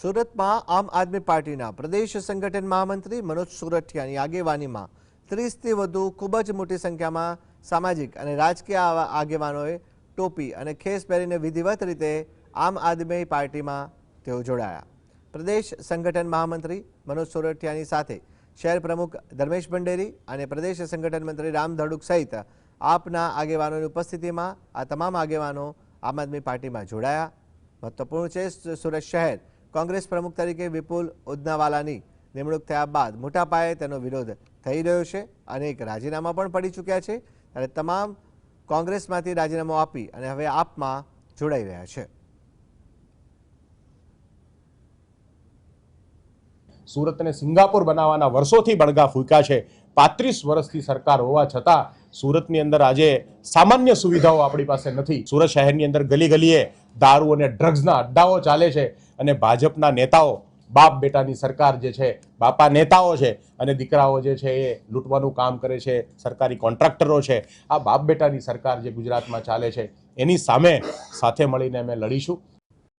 સુરતમાં આમ આદમી પાર્ટીના પ્રદેશ સંગઠન મહામંત્રી મનોજ સુરઠિયાની આગેવાનીમાં 30થી વધુ ખૂબ જ મોટી સંખ્યામાં સામાજિક અને રાજકીય આગેવાનોએ ટોપી અને ખેસ પહેરીને વિધિવત રીતે આમ આદમી પાર્ટીમાં તેઓ જોડાયા। પ્રદેશ સંગઠન મહામંત્રી મનોજ સુરઠિયાની સાથે શહેર પ્રમુખ ધર્મેશ ભંડેરી અને પ્રદેશ સંગઠન મંત્રી રામ ધડુક સહિત આપના આગેવાનોની ઉપસ્થિતિમાં આ તમામ આગેવાનો આમ આદમી પાર્ટીમાં જોડાયા। મહત્વપૂર્ણ છે, સુરત શહેર કોંગ્રેસ પ્રમુખ તરીકે વિપુલ ઉદનાવાલાની નિમણૂક થયા બાદ મોટા પાયે તેનો વિરોધ થઈ રહ્યો છે। અનેક રાજીનામા પણ પડી ચૂક્યા છે અને તમામ કોંગ્રેસમાંથી રાજીનામું આપી અને હવે આપમાં જોડાઈ રહ્યા છે। સુરતને સિંગાપોર બનાવવાના વર્ષોથી બળગા ફૂંક્યા છે। 35 વર્ષથી સરકાર હોવા છતાં સુરતની અંદર આજે સામાન્ય સુવિધાઓ આપણી પાસે નથી। સુરત શહેરની અંદર ગલી ગલીએ દારૂ અને ડ્રગ્સના અડ્ડાઓ ચાલે છે અને ભાજપના નેતાઓ બાપ બેટાની સરકાર જે છે, બાપા નેતાઓ છે અને દીકરાઓ જે છે એ લૂંટવાનું કામ કરે છે, સરકારી કોન્ટ્રાક્ટરો છે। આ બાપ બેટાની સરકાર જે ગુજરાતમાં ચાલે છે એની સામે સાથે મળીને અમે લડીશું।